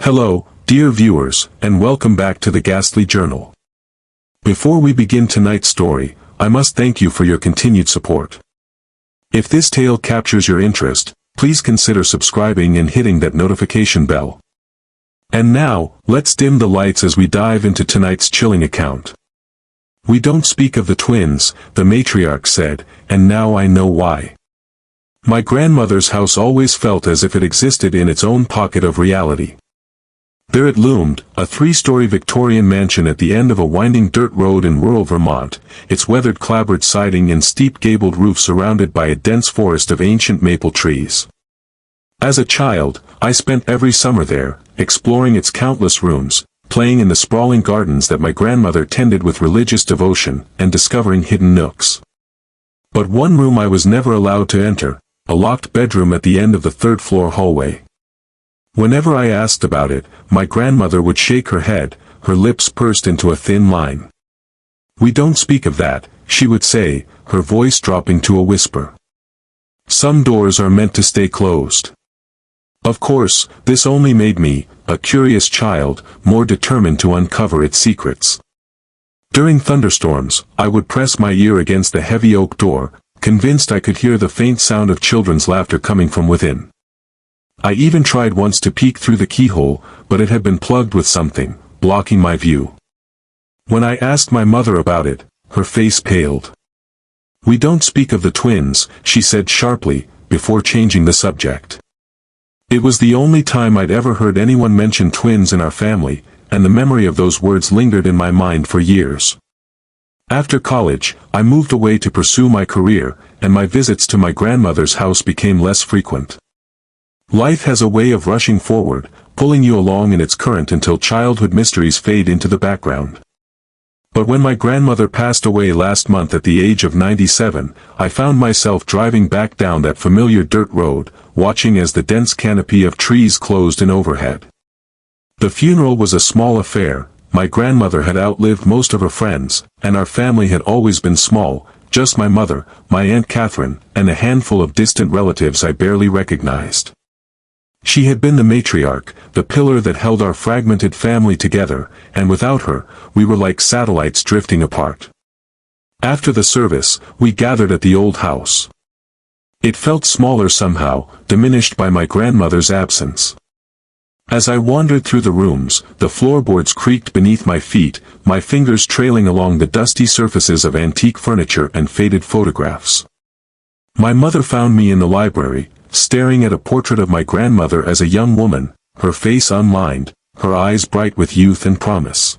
Hello, dear viewers, and welcome back to the Ghastly Journal. Before we begin tonight's story, I must thank you for your continued support. If this tale captures your interest, please consider subscribing and hitting that notification bell. And now, let's dim the lights as we dive into tonight's chilling account. We don't speak of the twins, the matriarch said, and now I know why. My grandmother's house always felt as if it existed in its own pocket of reality. There it loomed, a three-story Victorian mansion at the end of a winding dirt road in rural Vermont, its weathered clapboard siding and steep gabled roof surrounded by a dense forest of ancient maple trees. As a child, I spent every summer there, exploring its countless rooms, playing in the sprawling gardens that my grandmother tended with religious devotion, and discovering hidden nooks. But one room I was never allowed to enter, a locked bedroom at the end of the third-floor hallway. Whenever I asked about it, my grandmother would shake her head, her lips pursed into a thin line. "We don't speak of that," she would say, her voice dropping to a whisper. "Some doors are meant to stay closed." Of course, this only made me, a curious child, more determined to uncover its secrets. During thunderstorms, I would press my ear against the heavy oak door, convinced I could hear the faint sound of children's laughter coming from within. I even tried once to peek through the keyhole, but it had been plugged with something, blocking my view. When I asked my mother about it, her face paled. "We don't speak of the twins," she said sharply, before changing the subject. It was the only time I'd ever heard anyone mention twins in our family, and the memory of those words lingered in my mind for years. After college, I moved away to pursue my career, and my visits to my grandmother's house became less frequent. Life has a way of rushing forward, pulling you along in its current until childhood mysteries fade into the background. But when my grandmother passed away last month at the age of 97, I found myself driving back down that familiar dirt road, watching as the dense canopy of trees closed in overhead. The funeral was a small affair. My grandmother had outlived most of her friends, and our family had always been small, just my mother, my Aunt Catherine, and a handful of distant relatives I barely recognized. She had been the matriarch, the pillar that held our fragmented family together, and without her, we were like satellites drifting apart. After the service, we gathered at the old house. It felt smaller somehow, diminished by my grandmother's absence. As I wandered through the rooms, the floorboards creaked beneath my feet, my fingers trailing along the dusty surfaces of antique furniture and faded photographs. My mother found me in the library, staring at a portrait of my grandmother as a young woman, her face unlined, her eyes bright with youth and promise.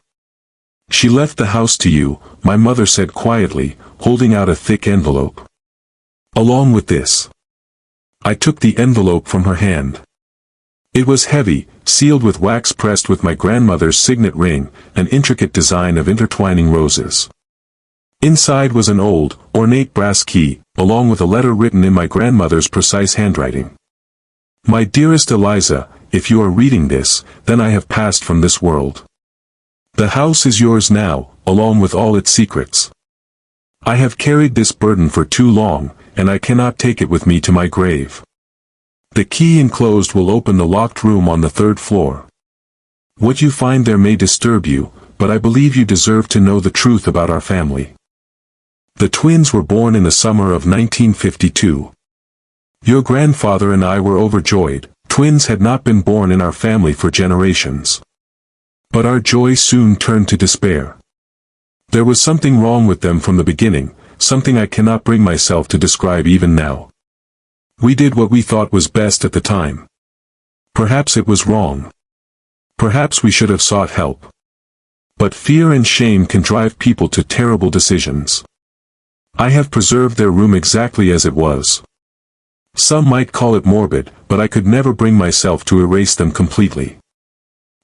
"She left the house to you," my mother said quietly, holding out a thick envelope. "Along with this." I took the envelope from her hand. It was heavy, sealed with wax pressed with my grandmother's signet ring, an intricate design of intertwining roses. Inside was an old, ornate brass key, along with a letter written in my grandmother's precise handwriting. "My dearest Eliza, if you are reading this, then I have passed from this world. The house is yours now, along with all its secrets. I have carried this burden for too long, and I cannot take it with me to my grave. The key enclosed will open the locked room on the third floor. What you find there may disturb you, but I believe you deserve to know the truth about our family. The twins were born in the summer of 1952. Your grandfather and I were overjoyed. Twins had not been born in our family for generations. But our joy soon turned to despair. There was something wrong with them from the beginning, something I cannot bring myself to describe even now. We did what we thought was best at the time. Perhaps it was wrong. Perhaps we should have sought help. But fear and shame can drive people to terrible decisions. I have preserved their room exactly as it was. Some might call it morbid, but I could never bring myself to erase them completely.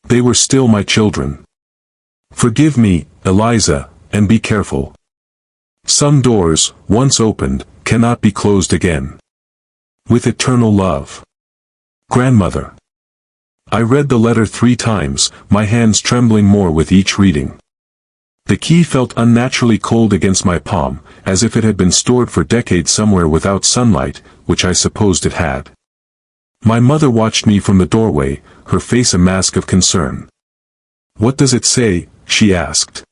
They were still my children. Forgive me, Eliza, and be careful. Some doors, once opened, cannot be closed again. With eternal love. Grandmother. I read the letter 3 times, my hands trembling more with each reading. The key felt unnaturally cold against my palm, as if it had been stored for decades somewhere without sunlight, which I supposed it had. My mother watched me from the doorway, her face a mask of concern. "What does it say?" she asked.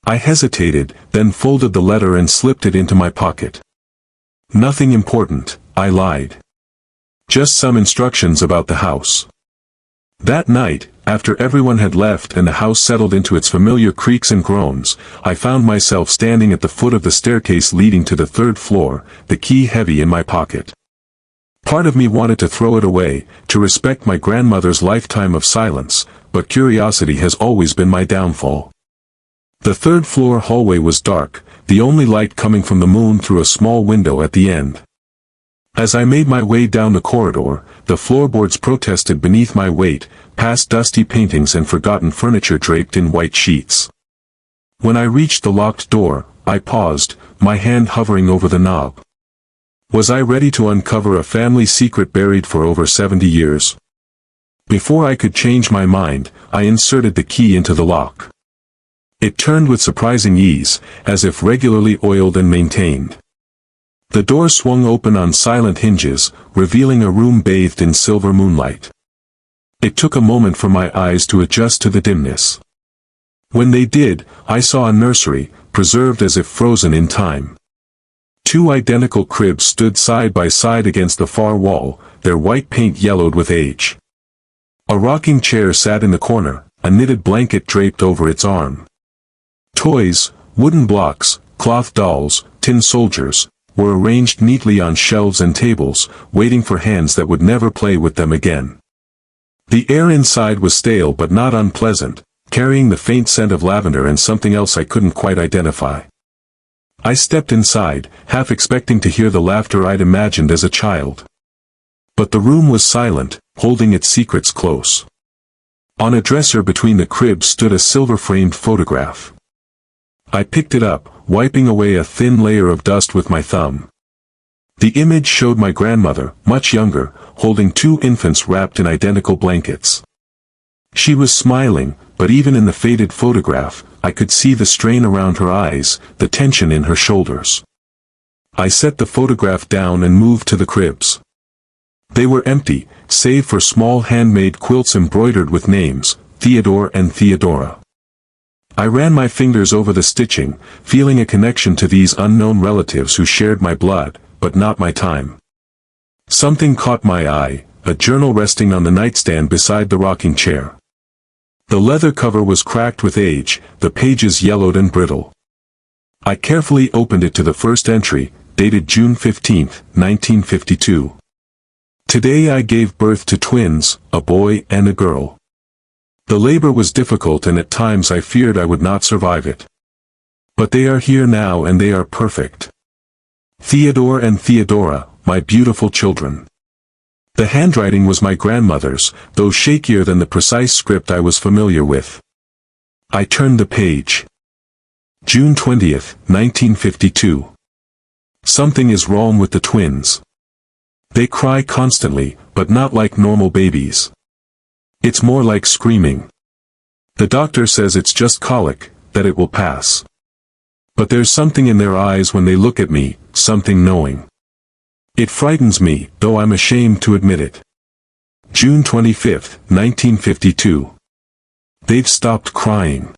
I hesitated, then folded the letter and slipped it into my pocket. "Nothing important," I lied. "Just some instructions about the house." That night, after everyone had left and the house settled into its familiar creaks and groans, I found myself standing at the foot of the staircase leading to the third floor, the key heavy in my pocket. Part of me wanted to throw it away, to respect my grandmother's lifetime of silence, but curiosity has always been my downfall. The third floor hallway was dark, the only light coming from the moon through a small window at the end. As I made my way down the corridor, the floorboards protested beneath my weight, past dusty paintings and forgotten furniture draped in white sheets. When I reached the locked door, I paused, my hand hovering over the knob. Was I ready to uncover a family secret buried for over 70 years? Before I could change my mind, I inserted the key into the lock. It turned with surprising ease, as if regularly oiled and maintained. The door swung open on silent hinges, revealing a room bathed in silver moonlight. It took a moment for my eyes to adjust to the dimness. When they did, I saw a nursery, preserved as if frozen in time. Two identical cribs stood side by side against the far wall, their white paint yellowed with age. A rocking chair sat in the corner, a knitted blanket draped over its arm. Toys, wooden blocks, cloth dolls, tin soldiers, were arranged neatly on shelves and tables, waiting for hands that would never play with them again. The air inside was stale but not unpleasant, carrying the faint scent of lavender and something else I couldn't quite identify. I stepped inside, half expecting to hear the laughter I'd imagined as a child. But the room was silent, holding its secrets close. On a dresser between the cribs stood a silver-framed photograph. I picked it up, wiping away a thin layer of dust with my thumb. The image showed my grandmother, much younger, holding two infants wrapped in identical blankets. She was smiling, but even in the faded photograph, I could see the strain around her eyes, the tension in her shoulders. I set the photograph down and moved to the cribs. They were empty, save for small handmade quilts embroidered with names, Theodore and Theodora. I ran my fingers over the stitching, feeling a connection to these unknown relatives who shared my blood, but not my time. Something caught my eye, a journal resting on the nightstand beside the rocking chair. The leather cover was cracked with age, the pages yellowed and brittle. I carefully opened it to the first entry, dated June 15, 1952. Today I gave birth to twins, a boy and a girl. The labor was difficult and at times I feared I would not survive it. But they are here now and they are perfect. Theodore and Theodora, my beautiful children. The handwriting was my grandmother's, though shakier than the precise script I was familiar with. I turned the page. June 20, 1952. Something is wrong with the twins. They cry constantly, but not like normal babies. It's more like screaming. The doctor says it's just colic, that it will pass. But there's something in their eyes when they look at me, something knowing. It frightens me, though I'm ashamed to admit it. June 25, 1952. They've stopped crying.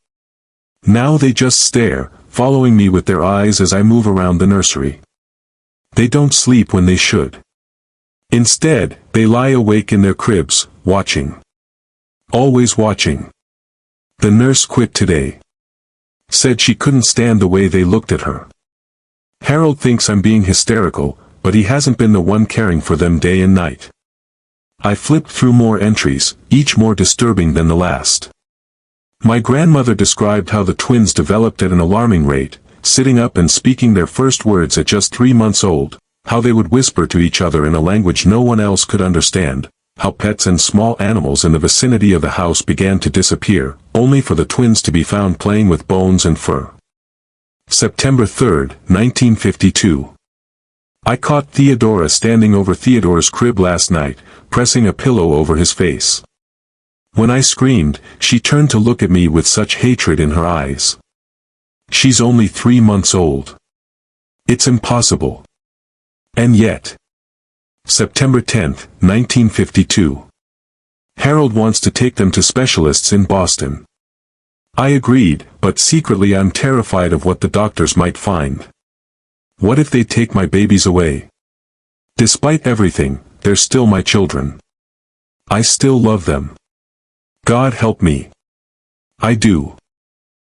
Now they just stare, following me with their eyes as I move around the nursery. They don't sleep when they should. Instead, they lie awake in their cribs, watching. Always watching. The nurse quit today. Said she couldn't stand the way they looked at her. Harold thinks I'm being hysterical, but he hasn't been the one caring for them day and night. I flipped through more entries, each more disturbing than the last. My grandmother described how the twins developed at an alarming rate, sitting up and speaking their first words at just 3 months old, how they would whisper to each other in a language no one else could understand, how pets and small animals in the vicinity of the house began to disappear, only for the twins to be found playing with bones and fur. September 3, 1952. I caught Theodora standing over Theodore's crib last night, pressing a pillow over his face. When I screamed, she turned to look at me with such hatred in her eyes. She's only 3 months old. It's impossible. And yet. September 10, 1952. Harold wants to take them to specialists in Boston. I agreed, but secretly I'm terrified of what the doctors might find. What if they take my babies away? Despite everything, they're still my children. I still love them. God help me. I do.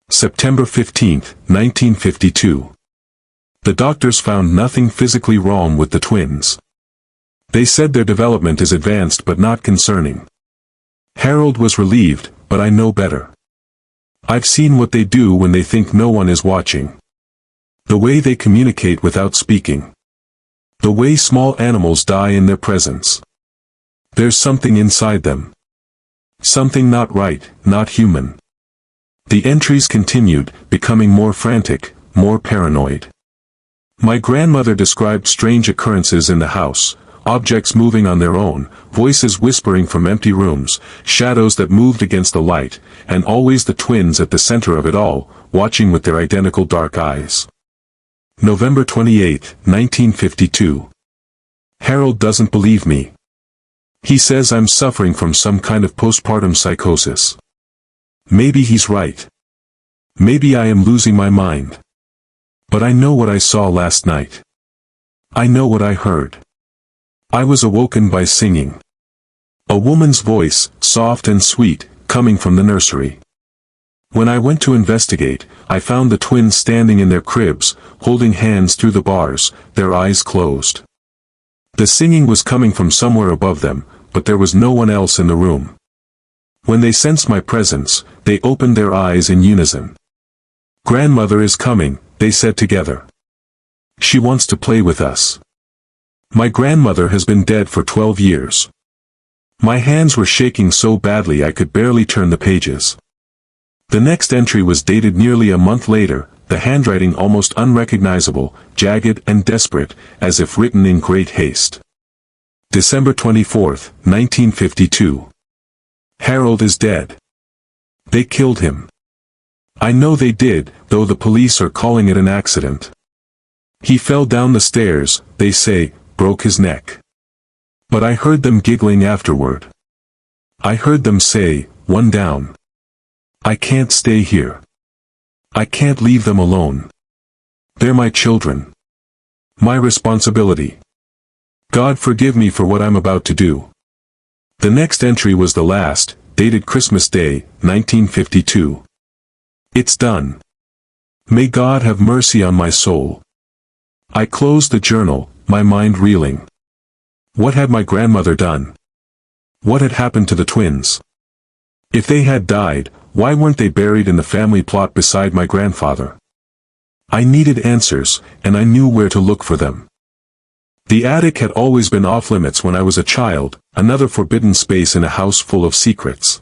September 15, 1952. The doctors found nothing physically wrong with the twins. They said their development is advanced but not concerning. Harold was relieved, but I know better. I've seen what they do when they think no one is watching. The way they communicate without speaking. The way small animals die in their presence. There's something inside them. Something not right, not human. The entries continued, becoming more frantic, more paranoid. My grandmother described strange occurrences in the house, objects moving on their own, voices whispering from empty rooms, shadows that moved against the light, and always the twins at the center of it all, watching with their identical dark eyes. November 28, 1952. Harold doesn't believe me. He says I'm suffering from some kind of postpartum psychosis. Maybe he's right. Maybe I am losing my mind. But I know what I saw last night. I know what I heard. I was awoken by singing. A woman's voice, soft and sweet, coming from the nursery. When I went to investigate, I found the twins standing in their cribs, holding hands through the bars, their eyes closed. The singing was coming from somewhere above them, but there was no one else in the room. When they sensed my presence, they opened their eyes in unison. "Grandmother is coming," they said together. "She wants to play with us." My grandmother has been dead for 12 years. My hands were shaking so badly I could barely turn the pages. The next entry was dated nearly a month later, the handwriting almost unrecognizable, jagged and desperate, as if written in great haste. December 24, 1952. Harold is dead. They killed him. I know they did, though the police are calling it an accident. He fell down the stairs, they say, broke his neck. But I heard them giggling afterward. I heard them say, "One down. I can't stay here. I can't leave them alone. They're my children. My responsibility. God forgive me for what I'm about to do." The next entry was the last, dated Christmas Day, 1952. It's done. May God have mercy on my soul. I closed the journal, my mind reeling. What had my grandmother done? What had happened to the twins? If they had died, why weren't they buried in the family plot beside my grandfather? I needed answers, and I knew where to look for them. The attic had always been off limits when I was a child, another forbidden space in a house full of secrets.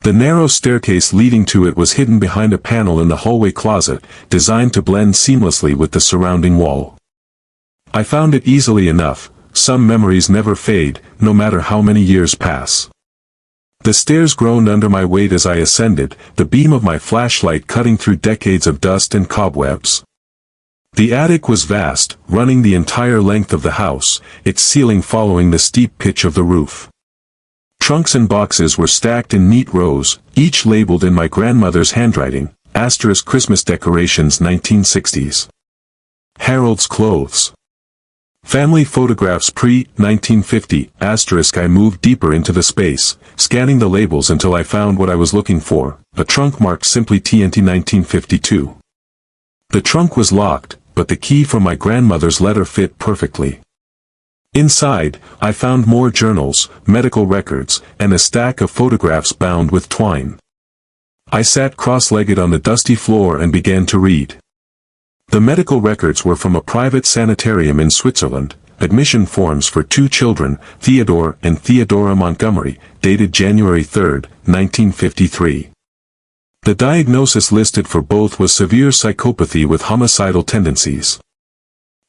The narrow staircase leading to it was hidden behind a panel in the hallway closet, designed to blend seamlessly with the surrounding wall. I found it easily enough. Some memories never fade, no matter how many years pass. The stairs groaned under my weight as I ascended, the beam of my flashlight cutting through decades of dust and cobwebs. The attic was vast, running the entire length of the house, its ceiling following the steep pitch of the roof. Trunks and boxes were stacked in neat rows, each labeled in my grandmother's handwriting, * Christmas decorations 1960s. Harold's clothes. Family photographs pre-1950, *. I moved deeper into the space, scanning the labels until I found what I was looking for, a trunk marked simply TNT 1952. The trunk was locked, but the key from my grandmother's letter fit perfectly. Inside, I found more journals, medical records, and a stack of photographs bound with twine. I sat cross-legged on the dusty floor and began to read. The medical records were from a private sanitarium in Switzerland, admission forms for 2 children, Theodore and Theodora Montgomery, dated January 3, 1953. The diagnosis listed for both was severe psychopathy with homicidal tendencies.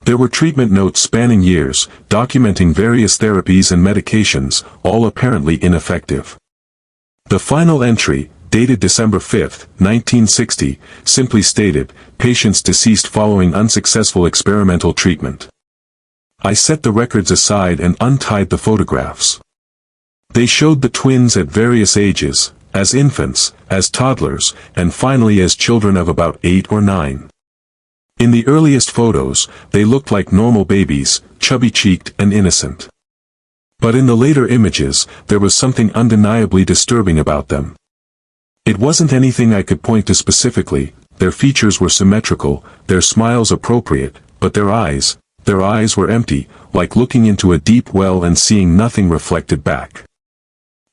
There were treatment notes spanning years, documenting various therapies and medications, all apparently ineffective. The final entry, dated December 5, 1960, simply stated, "Patients deceased following unsuccessful experimental treatment." I set the records aside and untied the photographs. They showed the twins at various ages, as infants, as toddlers, and finally as children of about 8 or 9. In the earliest photos, they looked like normal babies, chubby-cheeked and innocent. But in the later images, there was something undeniably disturbing about them. It wasn't anything I could point to specifically. Their features were symmetrical, their smiles appropriate, but their eyes were empty, like looking into a deep well and seeing nothing reflected back.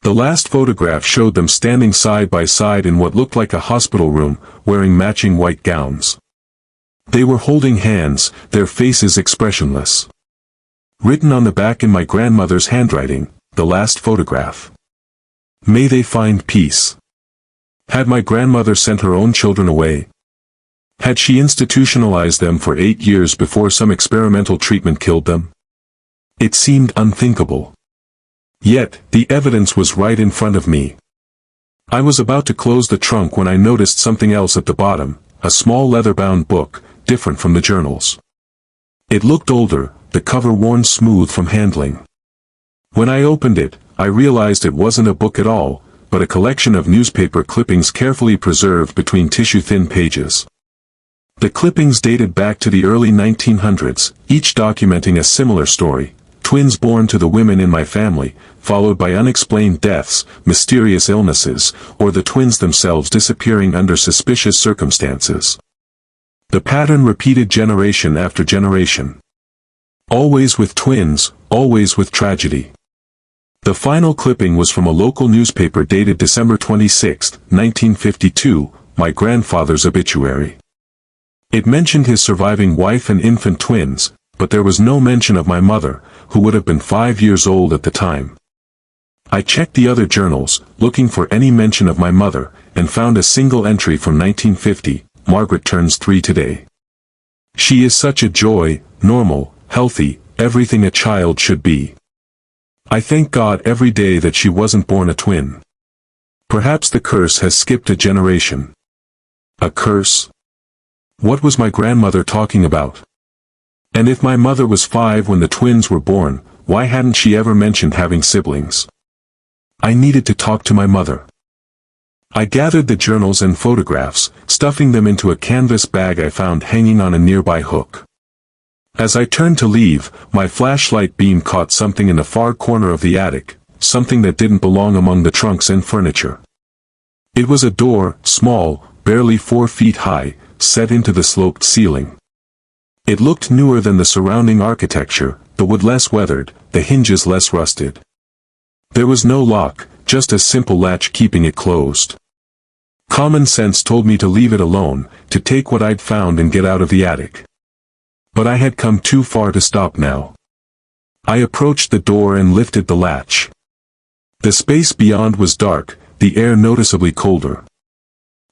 The last photograph showed them standing side by side in what looked like a hospital room, wearing matching white gowns. They were holding hands, their faces expressionless. Written on the back in my grandmother's handwriting, the last photograph. May they find peace. Had my grandmother sent her own children away? Had she institutionalized them for 8 years before some experimental treatment killed them? It seemed unthinkable. Yet, the evidence was right in front of me. I was about to close the trunk when I noticed something else at the bottom, a small leather-bound book, different from the journals. It looked older, the cover worn smooth from handling. When I opened it, I realized it wasn't a book at all, but a collection of newspaper clippings carefully preserved between tissue-thin pages. The clippings dated back to the early 1900s, each documenting a similar story: twins born to the women in my family, followed by unexplained deaths, mysterious illnesses, or the twins themselves disappearing under suspicious circumstances. The pattern repeated generation after generation. Always with twins, always with tragedy. The final clipping was from a local newspaper dated December 26, 1952, my grandfather's obituary. It mentioned his surviving wife and infant twins, but there was no mention of my mother, who would have been 5 years old at the time. I checked the other journals, looking for any mention of my mother, and found a single entry from 1950, Margaret turns 3 today. She is such a joy, normal, healthy, everything a child should be. I thank God every day that she wasn't born a twin. Perhaps the curse has skipped a generation. A curse? What was my grandmother talking about? And if my mother was 5 when the twins were born, why hadn't she ever mentioned having siblings? I needed to talk to my mother. I gathered the journals and photographs, stuffing them into a canvas bag I found hanging on a nearby hook. As I turned to leave, my flashlight beam caught something in the far corner of the attic, something that didn't belong among the trunks and furniture. It was a door, small, barely 4 feet high, set into the sloped ceiling. It looked newer than the surrounding architecture, the wood less weathered, the hinges less rusted. There was no lock, just a simple latch keeping it closed. Common sense told me to leave it alone, to take what I'd found and get out of the attic. But I had come too far to stop now. I approached the door and lifted the latch. The space beyond was dark, the air noticeably colder.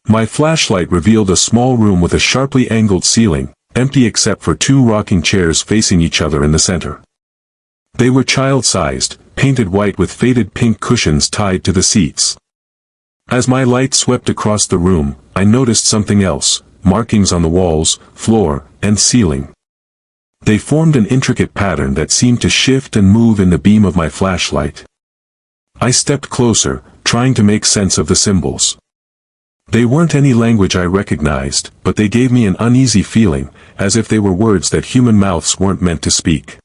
My flashlight revealed a small room with a sharply angled ceiling, empty except for 2 rocking chairs facing each other in the center. They were child-sized, painted white with faded pink cushions tied to the seats. As my light swept across the room, I noticed something else: markings on the walls, floor, and ceiling. They formed an intricate pattern that seemed to shift and move in the beam of my flashlight. I stepped closer, trying to make sense of the symbols. They weren't any language I recognized, but they gave me an uneasy feeling, as if they were words that human mouths weren't meant to speak.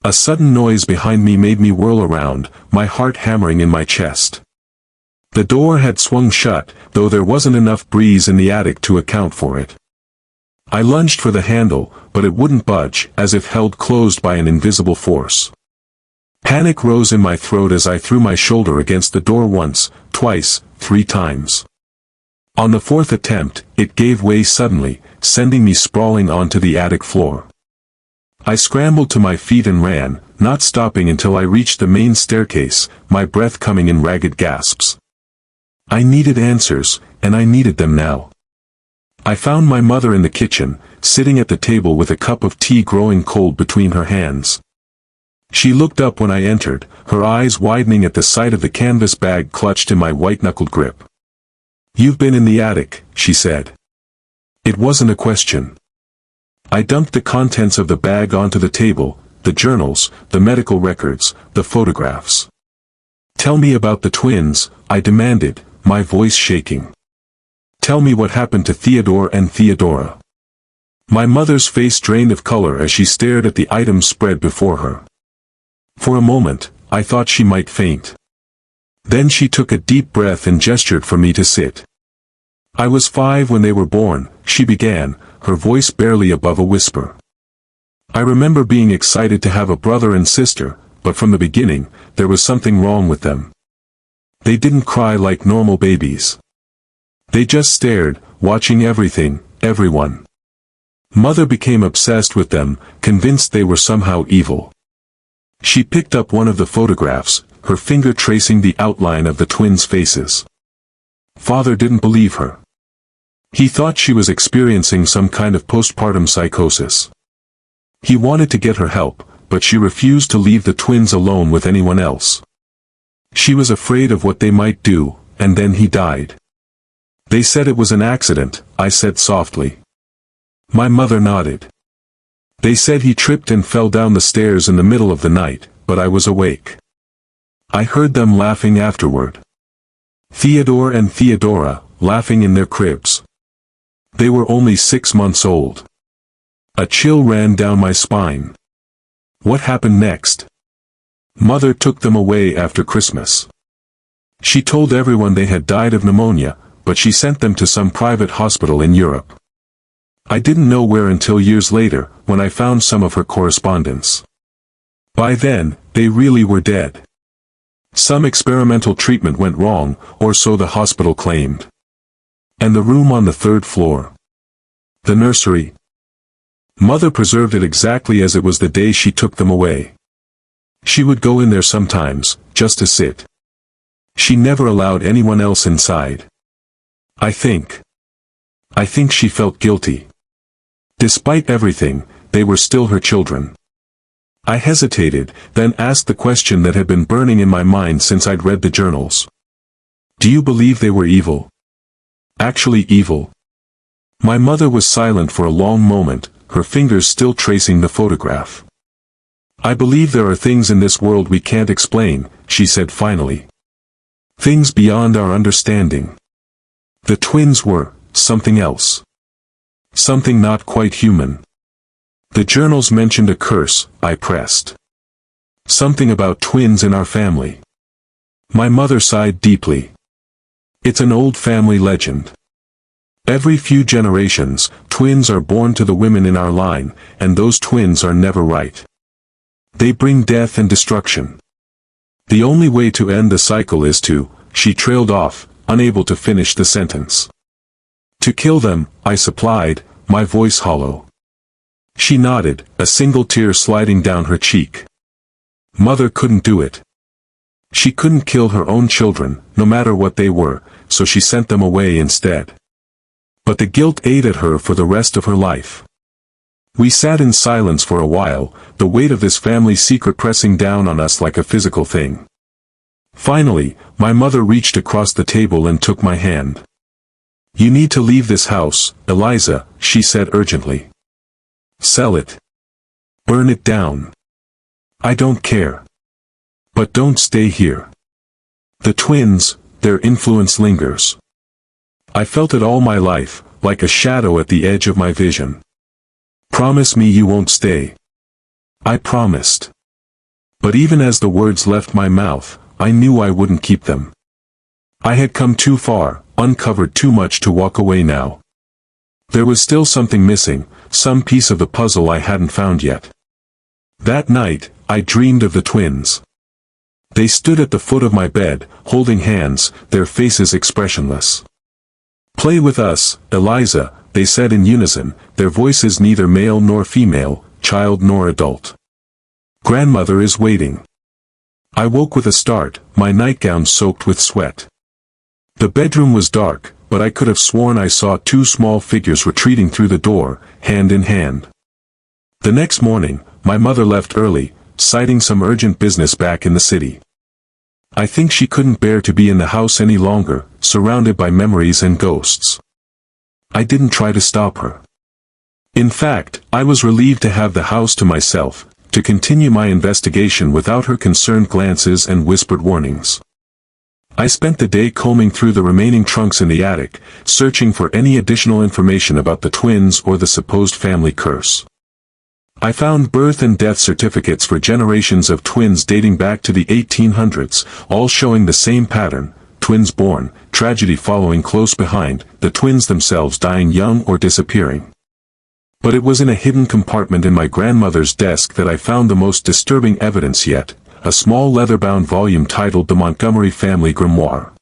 A sudden noise behind me made me whirl around, my heart hammering in my chest. The door had swung shut, though there wasn't enough breeze in the attic to account for it. I lunged for the handle, but it wouldn't budge, as if held closed by an invisible force. Panic rose in my throat as I threw my shoulder against the door once, twice, 3 times. On the 4th attempt, it gave way suddenly, sending me sprawling onto the attic floor. I scrambled to my feet and ran, not stopping until I reached the main staircase, my breath coming in ragged gasps. I needed answers, and I needed them now. I found my mother in the kitchen, sitting at the table with a cup of tea growing cold between her hands. She looked up when I entered, her eyes widening at the sight of the canvas bag clutched in my white-knuckled grip. "You've been in the attic," she said. It wasn't a question. I dumped the contents of the bag onto the table, the journals, the medical records, the photographs. "Tell me about the twins," I demanded, my voice shaking. "Tell me what happened to Theodore and Theodora." My mother's face drained of color as she stared at the items spread before her. For a moment, I thought she might faint. Then she took a deep breath and gestured for me to sit. "I was 5 when they were born," she began, her voice barely above a whisper. "I remember being excited to have a brother and sister, but from the beginning, there was something wrong with them. They didn't cry like normal babies. They just stared, watching everything, everyone. Mother became obsessed with them, convinced they were somehow evil. She picked up one of the photographs, her finger tracing the outline of the twins' faces. Father didn't believe her. He thought she was experiencing some kind of postpartum psychosis. He wanted to get her help, but she refused to leave the twins alone with anyone else. She was afraid of what they might do, and then he died. They said it was an accident," I said softly. My mother nodded. "They said he tripped and fell down the stairs in the middle of the night, but I was awake. I heard them laughing afterward. Theodore and Theodora, laughing in their cribs. They were only 6 months old." A chill ran down my spine. What happened next? Mother took them away after Christmas. She told everyone they had died of pneumonia, but she sent them to some private hospital in Europe. I didn't know where until years later, when I found some of her correspondence. By then, they really were dead. Some experimental treatment went wrong, or so the hospital claimed. And the room on the 3rd floor? The nursery? Mother preserved it exactly as it was the day she took them away. She would go in there sometimes, just to sit. She never allowed anyone else inside. I think she felt guilty. Despite everything, they were still her children. I hesitated, then asked the question that had been burning in my mind since I'd read the journals. "Do you believe they were evil? Actually evil?" My mother was silent for a long moment, her fingers still tracing the photograph. "I believe there are things in this world we can't explain," she said finally. "Things beyond our understanding. The twins were something else. Something not quite human." "The journals mentioned a curse," I pressed. "Something about twins in our family." My mother sighed deeply. "It's an old family legend. Every few generations, twins are born to the women in our line, and those twins are never right. They bring death and destruction. The only way to end the cycle is to," she trailed off, unable to finish the sentence. "To kill them," I supplied, my voice hollow. She nodded, a single tear sliding down her cheek. Mother couldn't do it. She couldn't kill her own children, no matter what they were, so she sent them away instead. But the guilt ate at her for the rest of her life. We sat in silence for a while, the weight of this family secret pressing down on us like a physical thing. Finally, my mother reached across the table and took my hand. "You need to leave this house, Eliza," she said urgently. "Sell it. Burn it down. I don't care. But don't stay here. The twins, their influence lingers. I felt it all my life, like a shadow at the edge of my vision. Promise me you won't stay." I promised. But even as the words left my mouth, I knew I wouldn't keep them. I had come too far, uncovered too much to walk away now. There was still something missing, some piece of the puzzle I hadn't found yet. That night, I dreamed of the twins. They stood at the foot of my bed, holding hands, their faces expressionless. "Play with us, Eliza," they said in unison, their voices neither male nor female, child nor adult. "Grandmother is waiting." I woke with a start, my nightgown soaked with sweat. The bedroom was dark, but I could have sworn I saw 2 small figures retreating through the door, hand in hand. The next morning, my mother left early, citing some urgent business back in the city. I think she couldn't bear to be in the house any longer, surrounded by memories and ghosts. I didn't try to stop her. In fact, I was relieved to have the house to myself, to continue my investigation without her concerned glances and whispered warnings. I spent the day combing through the remaining trunks in the attic, searching for any additional information about the twins or the supposed family curse. I found birth and death certificates for generations of twins dating back to the 1800s, all showing the same pattern: twins born, tragedy following close behind, the twins themselves dying young or disappearing. But it was in a hidden compartment in my grandmother's desk that I found the most disturbing evidence yet: a small leather-bound volume titled The Montgomery Family Grimoire.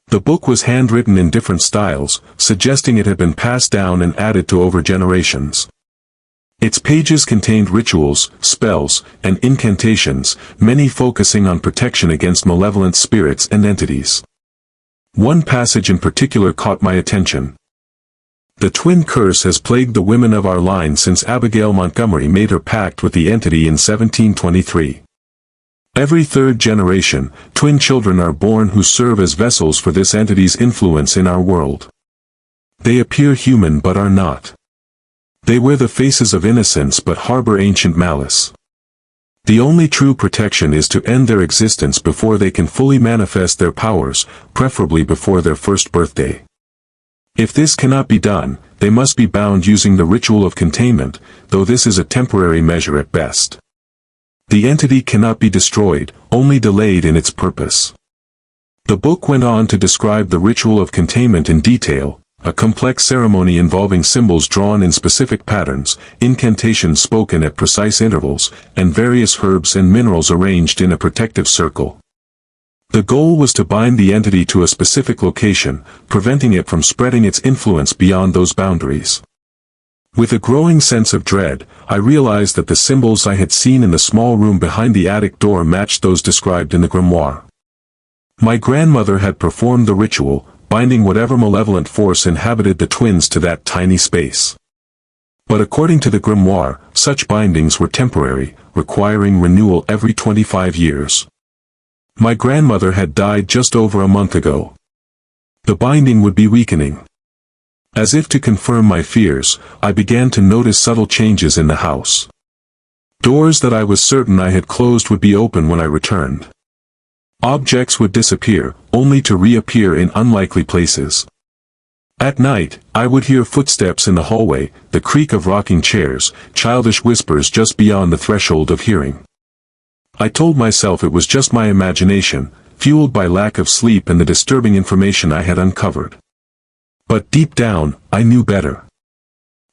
The book was handwritten in different styles, suggesting it had been passed down and added to over generations. Its pages contained rituals, spells, and incantations, many focusing on protection against malevolent spirits and entities. One passage in particular caught my attention. The twin curse has plagued the women of our line since Abigail Montgomery made her pact with the entity in 1723. Every third generation, twin children are born who serve as vessels for this entity's influence in our world. They appear human but are not. They wear the faces of innocence but harbor ancient malice. The only true protection is to end their existence before they can fully manifest their powers, preferably before their first birthday. If this cannot be done, they must be bound using the ritual of containment, though this is a temporary measure at best. The entity cannot be destroyed, only delayed in its purpose. The book went on to describe the ritual of containment in detail: a complex ceremony involving symbols drawn in specific patterns, incantations spoken at precise intervals, and various herbs and minerals arranged in a protective circle. The goal was to bind the entity to a specific location, preventing it from spreading its influence beyond those boundaries. With a growing sense of dread, I realized that the symbols I had seen in the small room behind the attic door matched those described in the grimoire. My grandmother had performed the ritual, binding whatever malevolent force inhabited the twins to that tiny space. But according to the grimoire, such bindings were temporary, requiring renewal every 25 years. My grandmother had died just over a month ago. The binding would be weakening. As if to confirm my fears, I began to notice subtle changes in the house. Doors that I was certain I had closed would be open when I returned. Objects would disappear, only to reappear in unlikely places. At night, I would hear footsteps in the hallway, the creak of rocking chairs, childish whispers just beyond the threshold of hearing. I told myself it was just my imagination, fueled by lack of sleep and the disturbing information I had uncovered. But deep down, I knew better.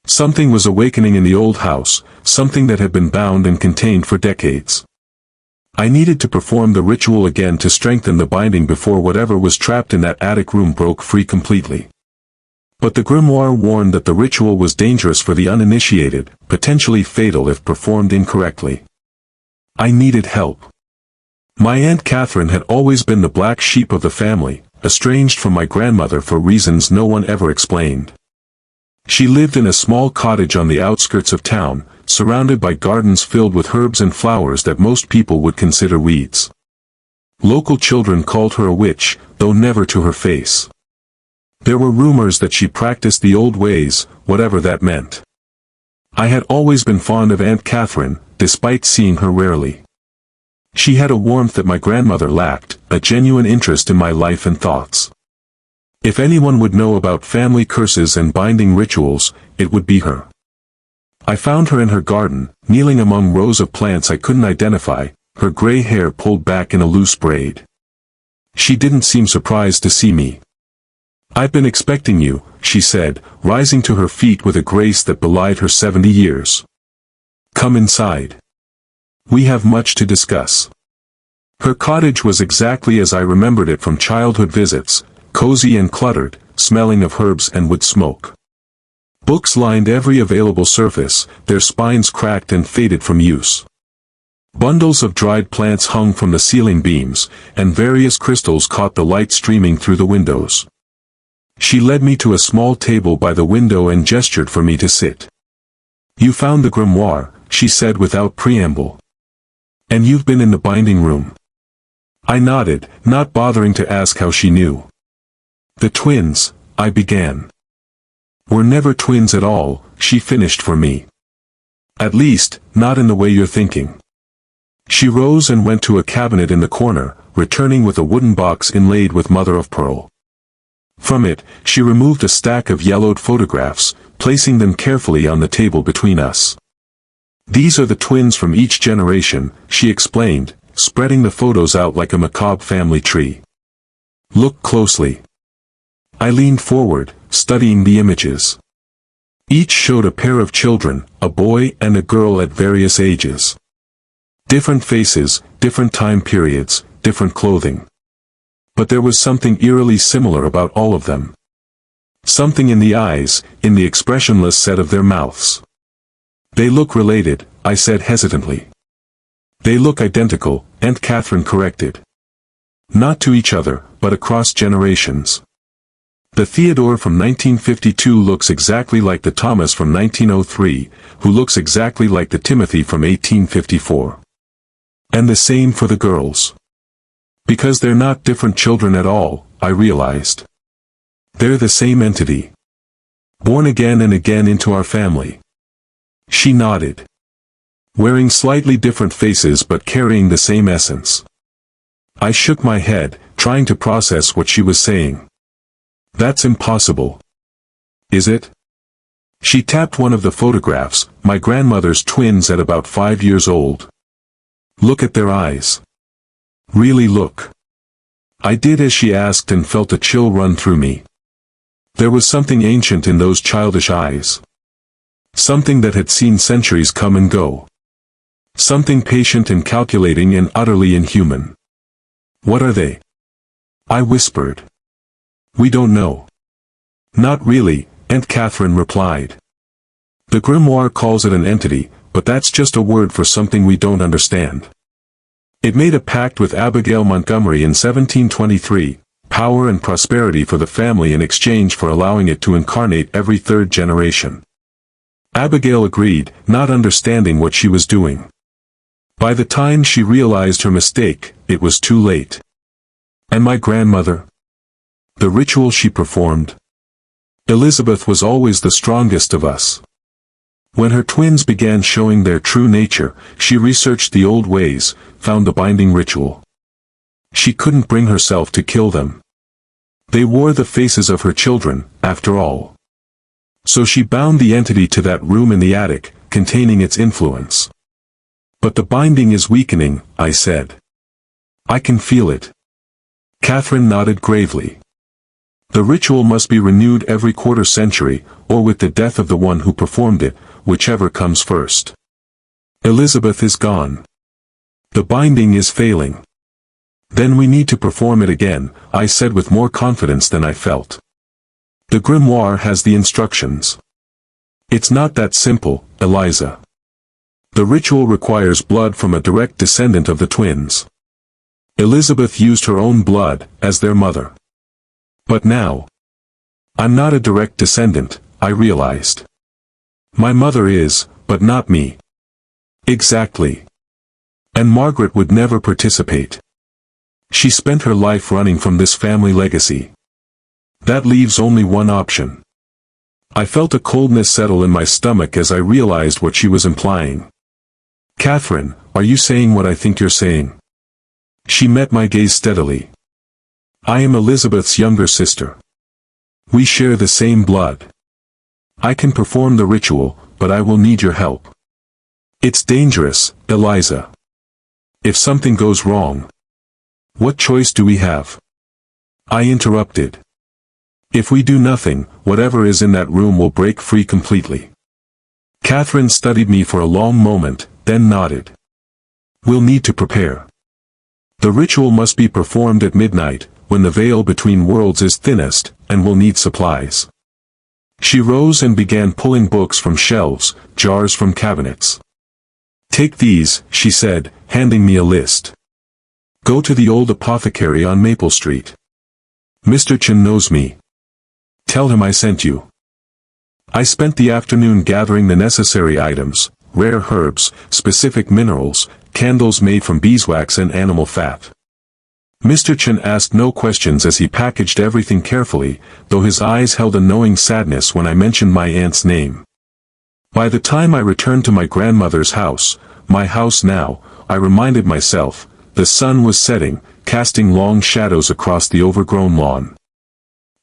Something was awakening in the old house, something that had been bound and contained for decades. I needed to perform the ritual again to strengthen the binding before whatever was trapped in that attic room broke free completely. But the grimoire warned that the ritual was dangerous for the uninitiated, potentially fatal if performed incorrectly. I needed help. My Aunt Catherine had always been the black sheep of the family, estranged from my grandmother for reasons no one ever explained. She lived in a small cottage on the outskirts of town, surrounded by gardens filled with herbs and flowers that most people would consider weeds. Local children called her a witch, though never to her face. There were rumors that she practiced the old ways, whatever that meant. I had always been fond of Aunt Catherine, despite seeing her rarely. She had a warmth that my grandmother lacked, a genuine interest in my life and thoughts. If anyone would know about family curses and binding rituals, it would be her. I found her in her garden, kneeling among rows of plants I couldn't identify, her gray hair pulled back in a loose braid. She didn't seem surprised to see me. "I've been expecting you," she said, rising to her feet with a grace that belied her 70 years. "Come inside. We have much to discuss." Her cottage was exactly as I remembered it from childhood visits, cozy and cluttered, smelling of herbs and wood smoke. Books lined every available surface, their spines cracked and faded from use. Bundles of dried plants hung from the ceiling beams, and various crystals caught the light streaming through the windows. She led me to a small table by the window and gestured for me to sit. "You found the grimoire," she said without preamble. "And you've been in the binding room." I nodded, not bothering to ask how she knew. "The twins," I began. "Were never twins at all," she finished for me. At least, not in the way you're thinking. She rose and went to a cabinet in the corner, returning with a wooden box inlaid with mother-of-pearl. From it, she removed a stack of yellowed photographs, placing them carefully on the table between us. These are the twins from each generation, she explained, spreading the photos out like a macabre family tree. Look closely. I leaned forward, studying the images. Each showed a pair of children, a boy and a girl at various ages. Different faces, different time periods, different clothing. But there was something eerily similar about all of them. Something in the eyes, in the expressionless set of their mouths. They look related, I said hesitantly. They look identical, Aunt Catherine corrected. Not to each other, but across generations. The Theodore from 1952 looks exactly like the Thomas from 1903, who looks exactly like the Timothy from 1854. And the same for the girls. Because they're not different children at all, I realized. They're the same entity. Born again and again into our family. She nodded. Wearing slightly different faces but carrying the same essence. I shook my head, trying to process what she was saying. That's impossible. Is it? She tapped one of the photographs, my grandmother's twins at about 5 years old. Look at their eyes. Really look. I did as she asked and felt a chill run through me. There was something ancient in those childish eyes. Something that had seen centuries come and go. Something patient and calculating and utterly inhuman. What are they? I whispered. We don't know. Not really, Aunt Catherine replied. The grimoire calls it an entity, but that's just a word for something we don't understand. It made a pact with Abigail Montgomery in 1723, power and prosperity for the family in exchange for allowing it to incarnate every third generation. Abigail agreed, not understanding what she was doing. By the time she realized her mistake, it was too late. And my grandmother? The ritual she performed? Elizabeth was always the strongest of us. When her twins began showing their true nature, she researched the old ways, found the binding ritual. She couldn't bring herself to kill them. They wore the faces of her children, after all. So she bound the entity to that room in the attic, containing its influence. But the binding is weakening, I said. I can feel it. Catherine nodded gravely. The ritual must be renewed every quarter century, or with the death of the one who performed it, whichever comes first. Elizabeth is gone. The binding is failing. Then we need to perform it again, I said with more confidence than I felt. The grimoire has the instructions. It's not that simple, Eliza. The ritual requires blood from a direct descendant of the twins. Elizabeth used her own blood, as their mother. But now, I'm not a direct descendant, I realized. My mother is, but not me. Exactly. And Margaret would never participate. She spent her life running from this family legacy. That leaves only one option. I felt a coldness settle in my stomach as I realized what she was implying. Catherine, are you saying what I think you're saying? She met my gaze steadily. I am Elizabeth's younger sister. We share the same blood. I can perform the ritual, but I will need your help. It's dangerous, Eliza. If something goes wrong, what choice do we have? I interrupted. If we do nothing, whatever is in that room will break free completely. Catherine studied me for a long moment, then nodded. We'll need to prepare. The ritual must be performed at midnight, when the veil between worlds is thinnest, and we'll need supplies. She rose and began pulling books from shelves, jars from cabinets. Take these, she said, handing me a list. Go to the old apothecary on Maple Street. Mr. Chen knows me. Tell him I sent you. I spent the afternoon gathering the necessary items, rare herbs, specific minerals, candles made from beeswax and animal fat. Mr. Chen asked no questions as he packaged everything carefully, though his eyes held a knowing sadness when I mentioned my aunt's name. By the time I returned to my grandmother's house, my house now, I reminded myself, the sun was setting, casting long shadows across the overgrown lawn.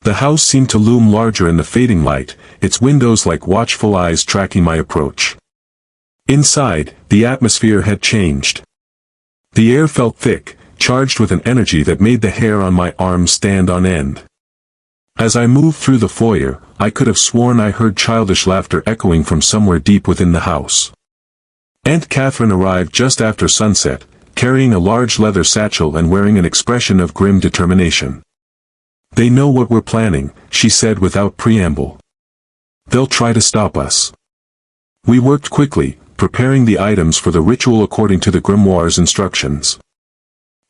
The house seemed to loom larger in the fading light, its windows like watchful eyes tracking my approach. Inside, the atmosphere had changed. The air felt thick, charged with an energy that made the hair on my arms stand on end. As I moved through the foyer, I could have sworn I heard childish laughter echoing from somewhere deep within the house. Aunt Catherine arrived just after sunset, carrying a large leather satchel and wearing an expression of grim determination. "They know what we're planning," she said without preamble. "They'll try to stop us." We worked quickly, preparing the items for the ritual according to the grimoire's instructions.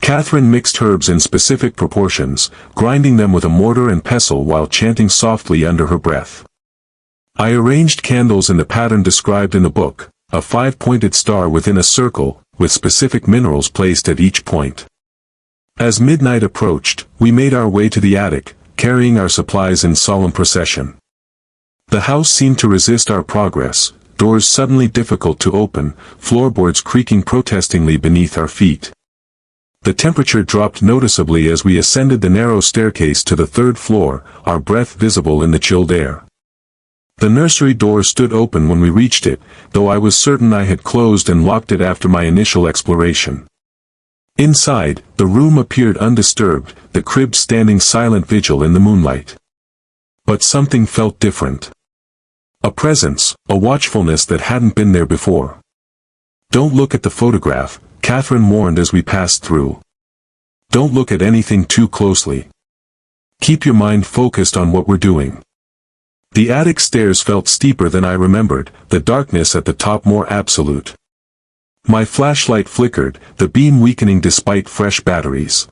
Catherine mixed herbs in specific proportions, grinding them with a mortar and pestle while chanting softly under her breath. I arranged candles in the pattern described in the book, a 5-pointed star within a circle, with specific minerals placed at each point. As midnight approached, we made our way to the attic, carrying our supplies in solemn procession. The house seemed to resist our progress, doors suddenly difficult to open, floorboards creaking protestingly beneath our feet. The temperature dropped noticeably as we ascended the narrow staircase to the 3rd floor, our breath visible in the chilled air. The nursery door stood open when we reached it, though I was certain I had closed and locked it after my initial exploration. Inside, the room appeared undisturbed, the crib standing silent vigil in the moonlight. But something felt different. A presence, a watchfulness that hadn't been there before. "Don't look at the photograph," Catherine warned as we passed through. "Don't look at anything too closely. Keep your mind focused on what we're doing." The attic stairs felt steeper than I remembered, the darkness at the top more absolute. My flashlight flickered, the beam weakening despite fresh batteries.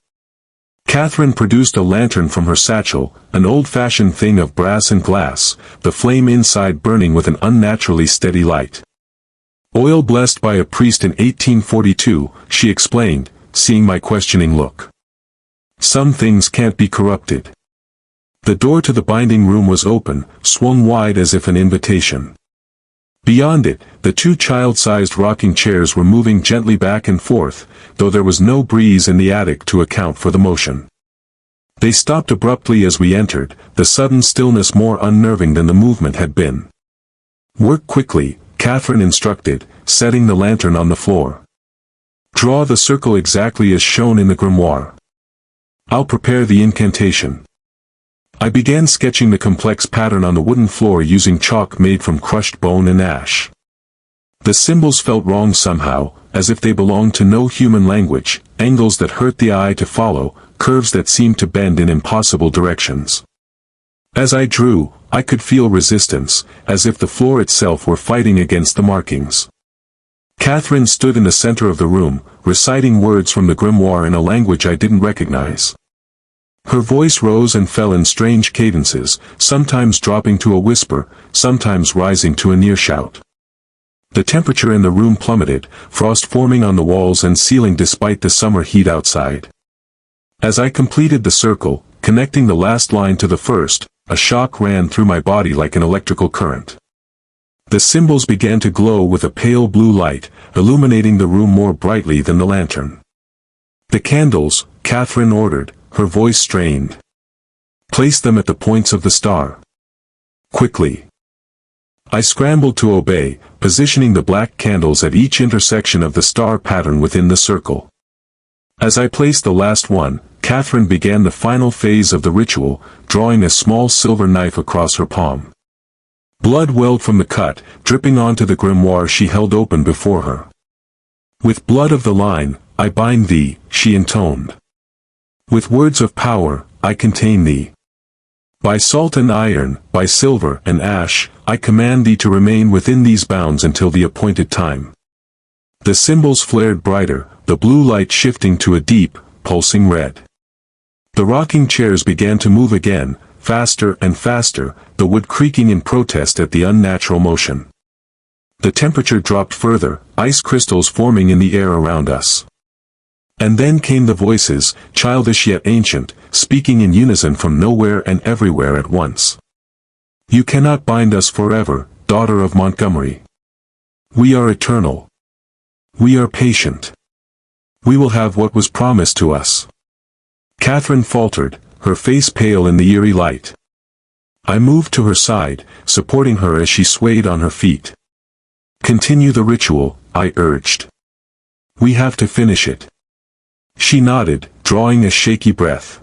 Catherine produced a lantern from her satchel, an old-fashioned thing of brass and glass, the flame inside burning with an unnaturally steady light. "Oil blessed by a priest in 1842, she explained, seeing my questioning look. "Some things can't be corrupted." The door to the binding room was open, swung wide as if an invitation. Beyond it, the 2 child-sized rocking chairs were moving gently back and forth, though there was no breeze in the attic to account for the motion. They stopped abruptly as we entered, the sudden stillness more unnerving than the movement had been. "Work quickly," Catherine instructed, setting the lantern on the floor. "Draw the circle exactly as shown in the grimoire. I'll prepare the incantation." I began sketching the complex pattern on the wooden floor using chalk made from crushed bone and ash. The symbols felt wrong somehow, as if they belonged to no human language, angles that hurt the eye to follow, curves that seemed to bend in impossible directions. As I drew, I could feel resistance, as if the floor itself were fighting against the markings. Catherine stood in the center of the room, reciting words from the grimoire in a language I didn't recognize. Her voice rose and fell in strange cadences, sometimes dropping to a whisper, sometimes rising to a near shout. The temperature in the room plummeted, frost forming on the walls and ceiling despite the summer heat outside. As I completed the circle, connecting the last line to the first, a shock ran through my body like an electrical current. The symbols began to glow with a pale blue light, illuminating the room more brightly than the lantern. "The candles," Catherine ordered, her voice strained. "Place them at the points of the star. Quickly." I scrambled to obey, positioning the black candles at each intersection of the star pattern within the circle. As I placed the last one, Catherine began the final phase of the ritual, drawing a small silver knife across her palm. Blood welled from the cut, dripping onto the grimoire she held open before her. "With blood of the line, I bind thee," she intoned. "With words of power, I contain thee. By salt and iron, by silver and ash, I command thee to remain within these bounds until the appointed time." The symbols flared brighter, the blue light shifting to a deep, pulsing red. The rocking chairs began to move again, faster and faster, the wood creaking in protest at the unnatural motion. The temperature dropped further, ice crystals forming in the air around us. And then came the voices, childish yet ancient, speaking in unison from nowhere and everywhere at once. "You cannot bind us forever," daughter of Montgomery. We are eternal. We are patient. We will have what was promised to us." Catherine faltered, her face pale in the eerie light. I moved to her side, supporting her as she swayed on her feet. "Continue the ritual," I urged. "We have to finish it." She nodded, drawing a shaky breath.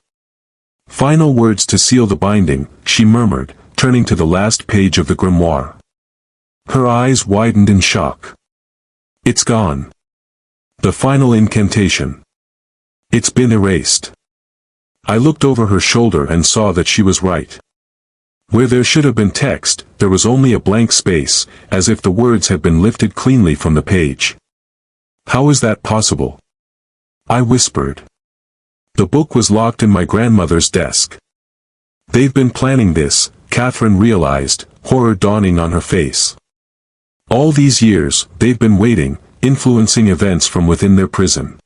"Final words to seal the binding," she murmured, turning to the last page of the grimoire. Her eyes widened in shock. "It's gone. The final incantation. It's been erased." I looked over her shoulder and saw that she was right. Where there should have been text, there was only a blank space, as if the words had been lifted cleanly from the page. "How is that possible?" I whispered. "The book was locked in my grandmother's desk." "They've been planning this," Catherine realized, horror dawning on her face. "All these years, they've been waiting, influencing events from within their prison.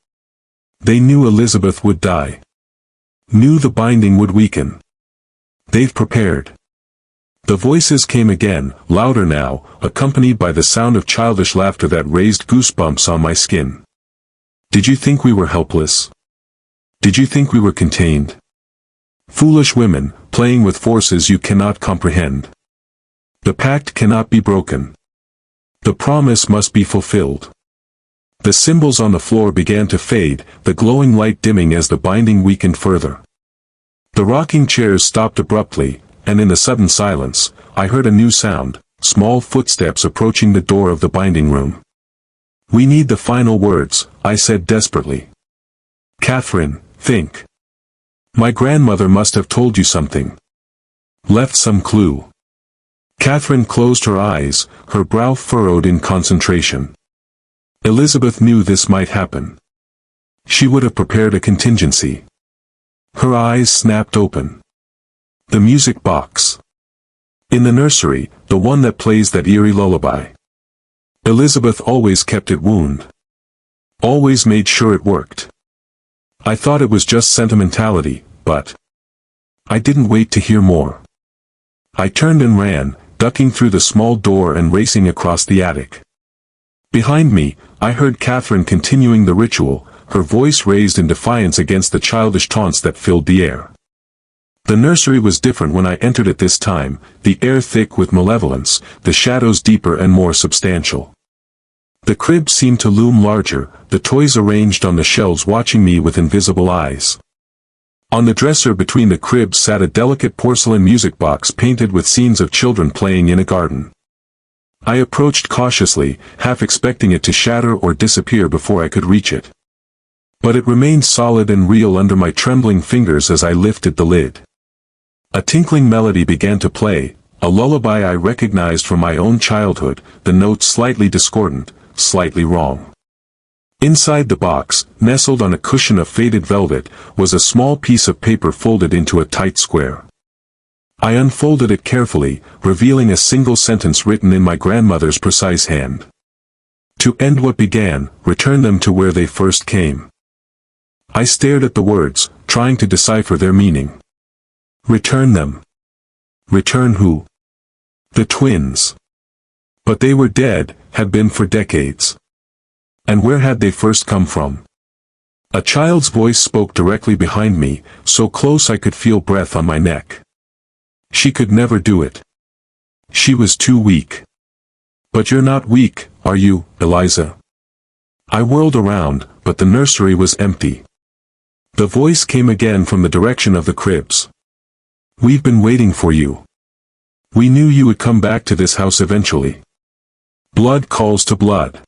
They knew Elizabeth would die. Knew the binding would weaken. They've prepared." The voices came again, louder now, accompanied by the sound of childish laughter that raised goosebumps on my skin. "Did you think we were helpless? Did you think we were contained? Foolish women, playing with forces you cannot comprehend. The pact cannot be broken. The promise must be fulfilled." The symbols on the floor began to fade, the glowing light dimming as the binding weakened further. The rocking chairs stopped abruptly, and in the sudden silence, I heard a new sound, small footsteps approaching the door of the binding room. "We need the final words," I said desperately. "Catherine, think. My grandmother must have told you something. Left some clue." Catherine closed her eyes, her brow furrowed in concentration. Elizabeth knew this might happen. She would have prepared a contingency. Her eyes snapped open. "The music box. In the nursery, the one that plays that eerie lullaby. Elizabeth always kept it wound. Always made sure it worked. I thought it was just sentimentality, but..." I didn't wait to hear more. I turned and ran, ducking through the small door and racing across the attic. Behind me, I heard Catherine continuing the ritual, her voice raised in defiance against the childish taunts that filled the air. The nursery was different when I entered it this time, the air thick with malevolence, the shadows deeper and more substantial. The crib seemed to loom larger, the toys arranged on the shelves watching me with invisible eyes. On the dresser between the cribs sat a delicate porcelain music box painted with scenes of children playing in a garden. I approached cautiously, half expecting it to shatter or disappear before I could reach it. But it remained solid and real under my trembling fingers as I lifted the lid. A tinkling melody began to play, a lullaby I recognized from my own childhood, the notes slightly discordant, slightly wrong. Inside the box, nestled on a cushion of faded velvet, was a small piece of paper folded into a tight square. I unfolded it carefully, revealing a single sentence written in my grandmother's precise hand. "To end what began, return them to where they first came." I stared at the words, trying to decipher their meaning. Return them. Return who? The twins. But they were dead, had been for decades. And where had they first come from? A child's voice spoke directly behind me, so close I could feel breath on my neck. She could never do it. She was too weak. "But you're not weak, are you, Eliza?" I whirled around, but the nursery was empty. The voice came again from the direction of the cribs. "We've been waiting for you. We knew you would come back to this house eventually. Blood calls to blood."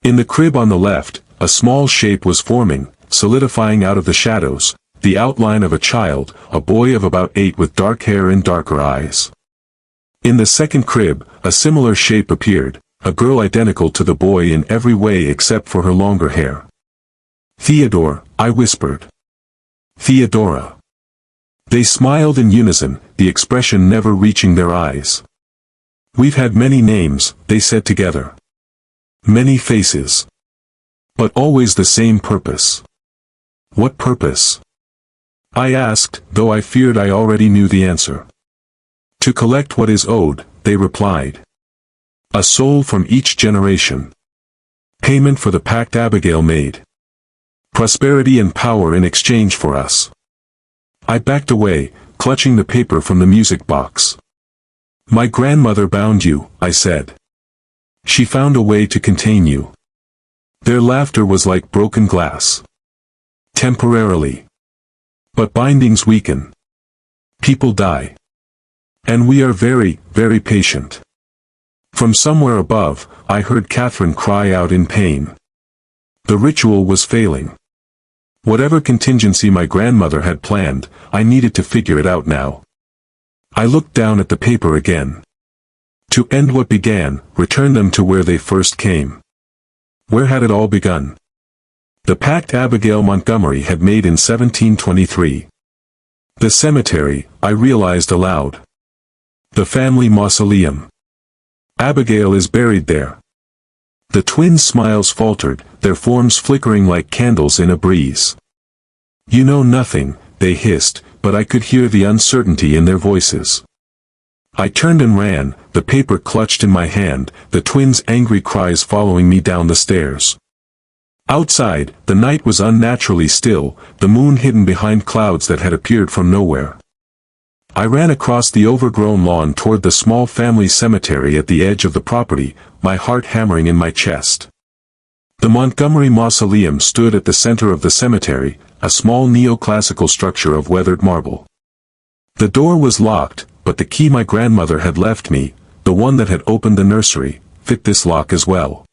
In the crib on the left, a small shape was forming, solidifying out of the shadows, the outline of a child, a boy of about 8 with dark hair and darker eyes. In the second crib, a similar shape appeared, a girl identical to the boy in every way except for her longer hair. "Theodore," I whispered. "Theodora." They smiled in unison, the expression never reaching their eyes. "We've had many names," they said together. "Many faces. But always the same purpose." "What purpose?" I asked, though I feared I already knew the answer. "To collect what is owed," they replied. A soul from each generation. Payment for the pact Abigail made. Prosperity and power in exchange for us. I backed away, clutching the paper from the music box. My grandmother bound you, I said. She found a way to contain you. Their laughter was like broken glass. Temporarily. But bindings weaken. People die. And we are very, very patient. From somewhere above, I heard Catherine cry out in pain. The ritual was failing. Whatever contingency my grandmother had planned, I needed to figure it out now. I looked down at the paper again. To end what began, return them to where they first came. Where had it all begun? The pact Abigail Montgomery had made in 1723. The cemetery, I realized aloud. The family mausoleum. Abigail is buried there. The twins' smiles faltered, their forms flickering like candles in a breeze. You know nothing, they hissed, but I could hear the uncertainty in their voices. I turned and ran, the paper clutched in my hand, the twins' angry cries following me down the stairs. Outside, the night was unnaturally still, the moon hidden behind clouds that had appeared from nowhere. I ran across the overgrown lawn toward the small family cemetery at the edge of the property, my heart hammering in my chest. The Montgomery Mausoleum stood at the center of the cemetery, a small neoclassical structure of weathered marble. The door was locked, but the key my grandmother had left me, the one that had opened the nursery, fit this lock as well.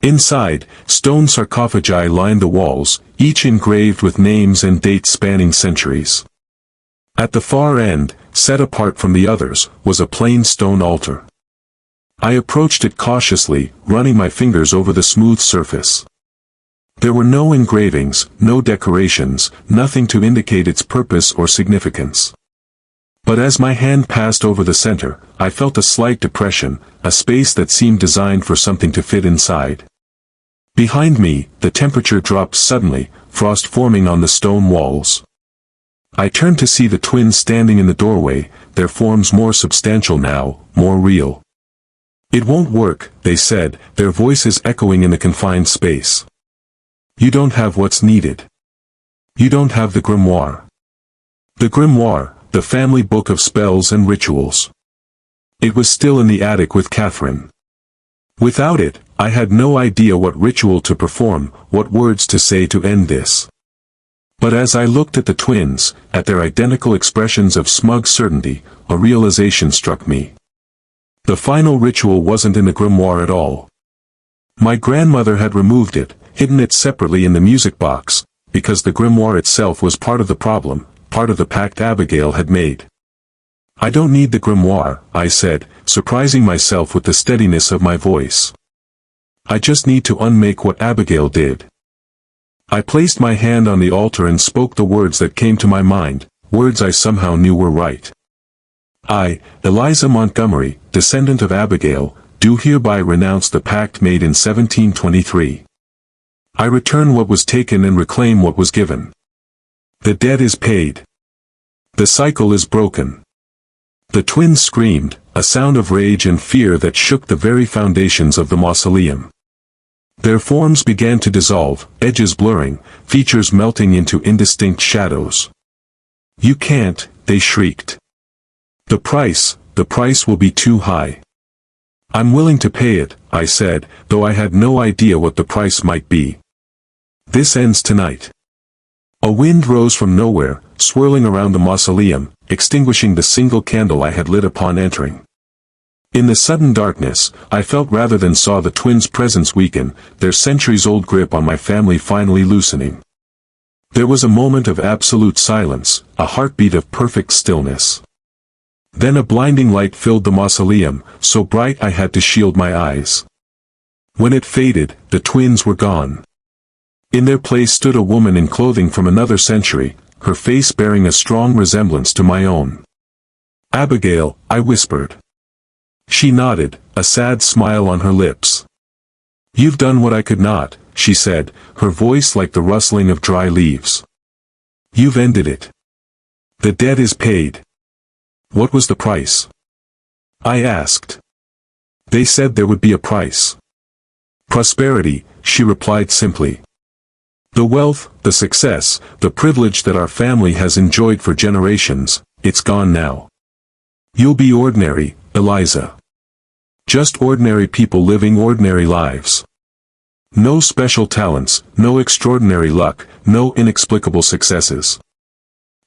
Inside, stone sarcophagi lined the walls, each engraved with names and dates spanning centuries. At the far end, set apart from the others, was a plain stone altar. I approached it cautiously, running my fingers over the smooth surface. There were no engravings, no decorations, nothing to indicate its purpose or significance. But as my hand passed over the center, I felt a slight depression, a space that seemed designed for something to fit inside. Behind me, the temperature dropped suddenly, frost forming on the stone walls. I turned to see the twins standing in the doorway, their forms more substantial now, more real. It won't work, they said, their voices echoing in the confined space. You don't have what's needed. You don't have the grimoire. The grimoire, the family book of spells and rituals. It was still in the attic with Catherine. Without it, I had no idea what ritual to perform, what words to say to end this. But as I looked at the twins, at their identical expressions of smug certainty, a realization struck me. The final ritual wasn't in the grimoire at all. My grandmother had removed it, hidden it separately in the music box, because the grimoire itself was part of the problem, part of the pact Abigail had made. I don't need the grimoire, I said, surprising myself with the steadiness of my voice. I just need to unmake what Abigail did. I placed my hand on the altar and spoke the words that came to my mind, words I somehow knew were right. I, Eliza Montgomery, descendant of Abigail, do hereby renounce the pact made in 1723. I return what was taken and reclaim what was given. The debt is paid. The cycle is broken. The twins screamed, a sound of rage and fear that shook the very foundations of the mausoleum. Their forms began to dissolve, edges blurring, features melting into indistinct shadows. You can't, they shrieked. The price will be too high. I'm willing to pay it, I said, though I had no idea what the price might be. This ends tonight. A wind rose from nowhere, swirling around the mausoleum, extinguishing the single candle I had lit upon entering. In the sudden darkness, I felt rather than saw the twins' presence weaken, their centuries-old grip on my family finally loosening. There was a moment of absolute silence, a heartbeat of perfect stillness. Then a blinding light filled the mausoleum, so bright I had to shield my eyes. When it faded, the twins were gone. In their place stood a woman in clothing from another century, her face bearing a strong resemblance to my own. Abigail, I whispered. She nodded, a sad smile on her lips. You've done what I could not, she said, her voice like the rustling of dry leaves. You've ended it. The debt is paid. What was the price? I asked. They said there would be a price. Prosperity, she replied simply. The wealth, the success, the privilege that our family has enjoyed for generations, it's gone now. You'll be ordinary, Eliza. Just ordinary people living ordinary lives. No special talents, no extraordinary luck, no inexplicable successes.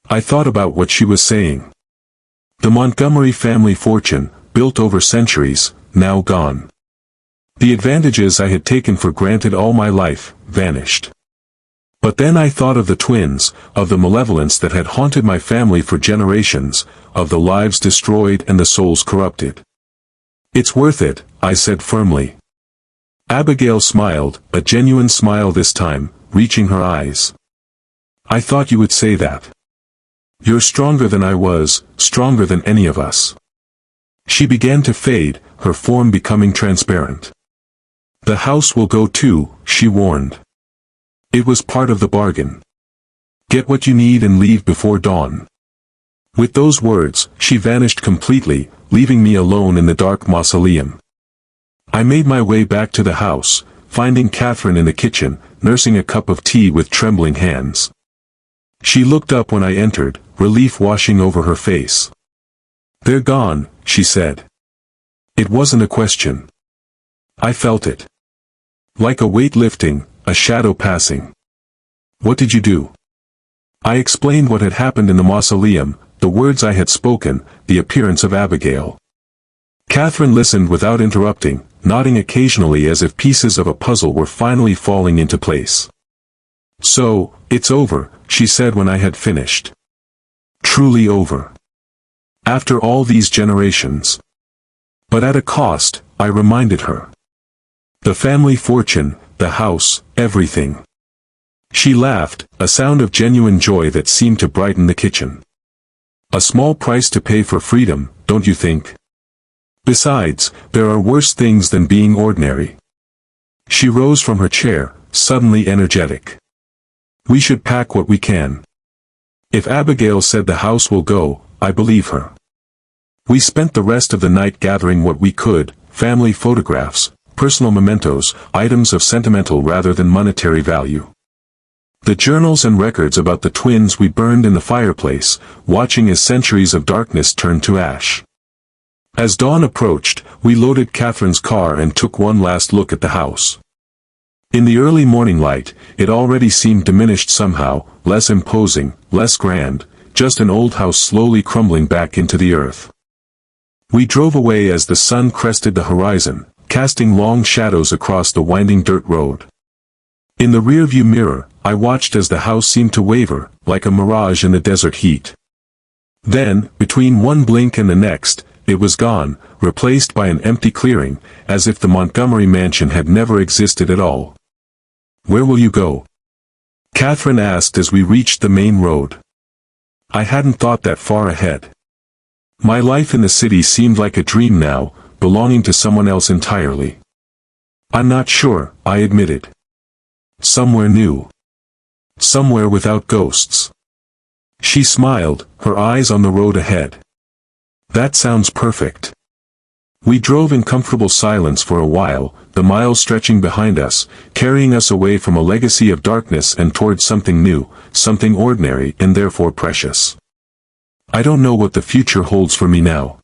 I thought about what she was saying. The Montgomery family fortune, built over centuries, now gone. The advantages I had taken for granted all my life, vanished. But then I thought of the twins, of the malevolence that had haunted my family for generations, of the lives destroyed and the souls corrupted. It's worth it, I said firmly. Abigail smiled, a genuine smile this time, reaching her eyes. I thought you would say that. You're stronger than I was, stronger than any of us. She began to fade, her form becoming transparent. The house will go too, she warned. It was part of the bargain. Get what you need and leave before dawn. With those words, she vanished completely, leaving me alone in the dark mausoleum. I made my way back to the house, finding Catherine in the kitchen, nursing a cup of tea with trembling hands. She looked up when I entered, relief washing over her face. They're gone, she said. It wasn't a question. I felt it. Like a weight lifting, a shadow passing. What did you do? I explained what had happened in the mausoleum, the words I had spoken, the appearance of Abigail. Catherine listened without interrupting, nodding occasionally as if pieces of a puzzle were finally falling into place. So, it's over, she said when I had finished. Truly over. After all these generations. But at a cost, I reminded her. The family fortune, the house, everything. She laughed, a sound of genuine joy that seemed to brighten the kitchen. A small price to pay for freedom, don't you think? Besides, there are worse things than being ordinary. She rose from her chair, suddenly energetic. We should pack what we can. If Abigail said the house will go, I believe her. We spent the rest of the night gathering what we could, family photographs, personal mementos, items of sentimental rather than monetary value. The journals and records about the twins we burned in the fireplace, watching as centuries of darkness turned to ash. As dawn approached, we loaded Catherine's car and took one last look at the house. In the early morning light, it already seemed diminished somehow, less imposing, less grand, just an old house slowly crumbling back into the earth. We drove away as the sun crested the horizon, casting long shadows across the winding dirt road. In the rearview mirror, I watched as the house seemed to waver, like a mirage in the desert heat. Then, between one blink and the next, it was gone, replaced by an empty clearing, as if the Montgomery mansion had never existed at all. Where will you go? Catherine asked as we reached the main road. I hadn't thought that far ahead. My life in the city seemed like a dream now, belonging to someone else entirely. I'm not sure, I admitted. Somewhere new. Somewhere without ghosts. She smiled, her eyes on the road ahead. That sounds perfect. We drove in comfortable silence for a while, the miles stretching behind us, carrying us away from a legacy of darkness and towards something new, something ordinary and therefore precious. I don't know what the future holds for me now.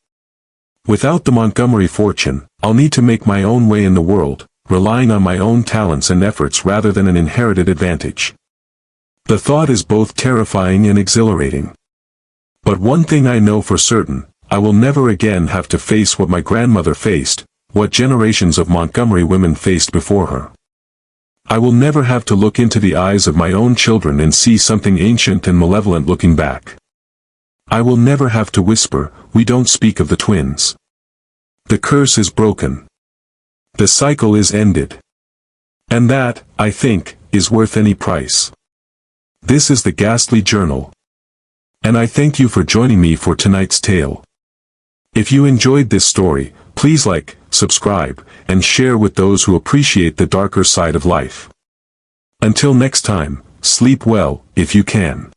Without the Montgomery fortune, I'll need to make my own way in the world, relying on my own talents and efforts rather than an inherited advantage. The thought is both terrifying and exhilarating. But one thing I know for certain, I will never again have to face what my grandmother faced, what generations of Montgomery women faced before her. I will never have to look into the eyes of my own children and see something ancient and malevolent looking back. I will never have to whisper, "We don't speak of the twins." The curse is broken. The cycle is ended. And that, I think, is worth any price. This is the Ghastly Journal. And I thank you for joining me for tonight's tale. If you enjoyed this story, please like, subscribe, and share with those who appreciate the darker side of life. Until next time, sleep well, if you can.